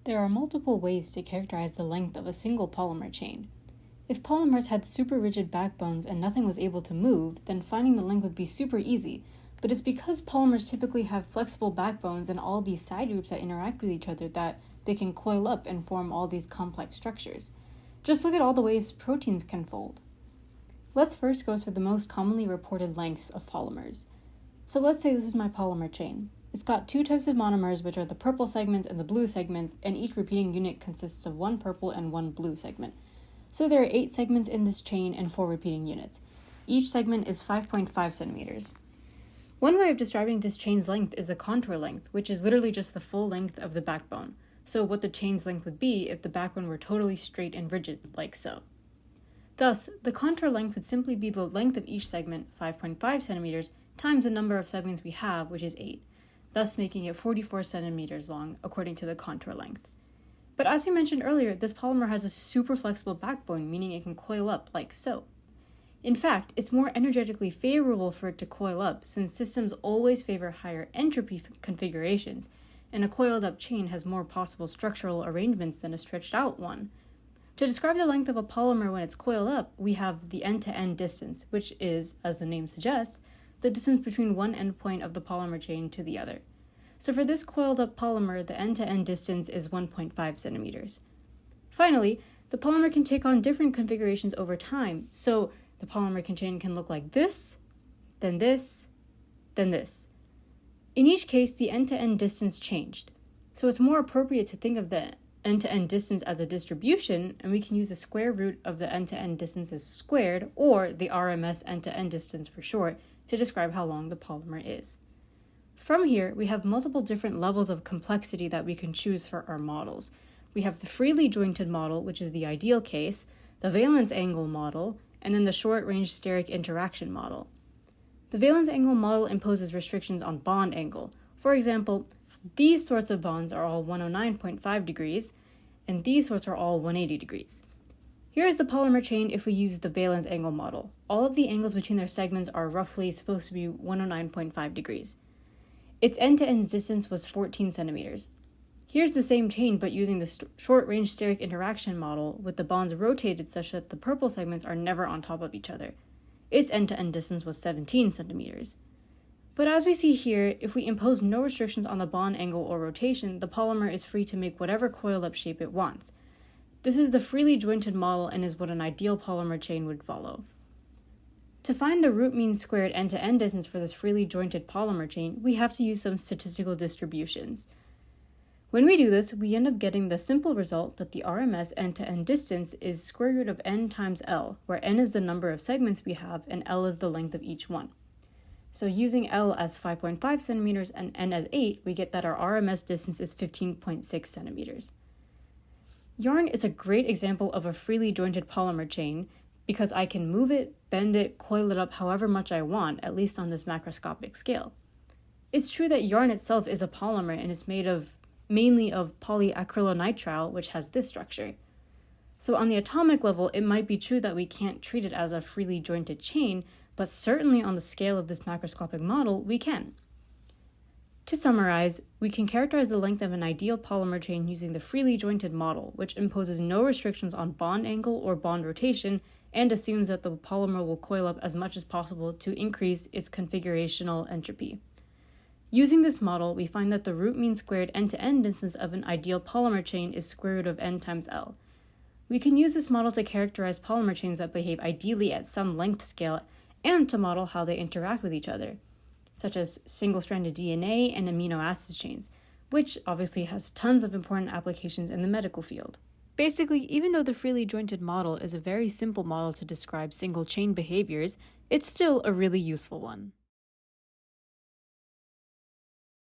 There are multiple ways to characterize the length of a single polymer chain. If polymers had super rigid backbones and nothing was able to move, then finding the length would be super easy, but it's because polymers typically have flexible backbones and all these side groups that interact with each other that they can coil up and form all these complex structures. Just look at all the ways proteins can fold. Let's first go through the most commonly reported lengths of polymers. So let's say this is my polymer chain. It's got two types of monomers, which are the purple segments and the blue segments, and each repeating unit consists of one purple and one blue segment. So there are 8 segments in this chain and 4 repeating units. Each segment is 5.5 centimeters. One way of describing this chain's length is the contour length, which is literally just the full length of the backbone. So what the chain's length would be if the backbone were totally straight and rigid, like so. Thus, the contour length would simply be the length of each segment, 5.5 centimeters, times the number of segments we have, which is 8, thus making it 44 centimeters long, according to the contour length. But as we mentioned earlier, this polymer has a super flexible backbone, meaning it can coil up like so. In fact, it's more energetically favorable for it to coil up, since systems always favor higher entropy configurations, and a coiled up chain has more possible structural arrangements than a stretched out one. To describe the length of a polymer when it's coiled up, we have the end-to-end distance, which is, as the name suggests, the distance between one endpoint of the polymer chain to the other. So for this coiled up polymer, the end-to-end distance is 1.5 centimeters. Finally, the polymer can take on different configurations over time, so the polymer chain can look like this, then this, then this. In each case, the end-to-end distance changed. So it's more appropriate to think of the end-to-end distance as a distribution, and we can use the square root of the end-to-end distance as squared, or the RMS end-to-end distance for short, to describe how long the polymer is. From here, we have multiple different levels of complexity that we can choose for our models. We have the freely jointed model, which is the ideal case, the valence angle model, and then the short-range steric interaction model. The valence angle model imposes restrictions on bond angle. For example, these sorts of bonds are all 109.5 degrees, and these sorts are all 180 degrees. Here is the polymer chain if we use the valence angle model. All of the angles between their segments are roughly supposed to be 109.5 degrees. Its end-to-end distance was 14 centimeters. Here's the same chain, but using the short-range steric interaction model, with the bonds rotated such that the purple segments are never on top of each other. Its end-to-end distance was 17 centimeters. But as we see here, if we impose no restrictions on the bond angle or rotation, the polymer is free to make whatever coiled-up shape it wants. This is the freely jointed model and is what an ideal polymer chain would follow. To find the root mean squared end-to-end distance for this freely jointed polymer chain, we have to use some statistical distributions. When we do this, we end up getting the simple result that the RMS end-to-end distance is square root of n times L, where n is the number of segments we have and L is the length of each one. So using L as 5.5 centimeters and n as 8, we get that our RMS distance is 15.6 centimeters. Yarn is a great example of a freely jointed polymer chain because I can move it, bend it, coil it up however much I want, at least on this macroscopic scale. It's true that yarn itself is a polymer and is made mainly of polyacrylonitrile, which has this structure. So on the atomic level, it might be true that we can't treat it as a freely jointed chain, but certainly on the scale of this macroscopic model, we can. To summarize, we can characterize the length of an ideal polymer chain using the freely jointed model, which imposes no restrictions on bond angle or bond rotation and assumes that the polymer will coil up as much as possible to increase its configurational entropy. Using this model, we find that the root mean squared end-to-end distance of an ideal polymer chain is square root of n times L. We can use this model to characterize polymer chains that behave ideally at some length scale and to model how they interact with each other, such as single-stranded DNA and amino acid chains, which obviously has tons of important applications in the medical field. Basically, even though the freely jointed model is a very simple model to describe single chain behaviors, it's still a really useful one.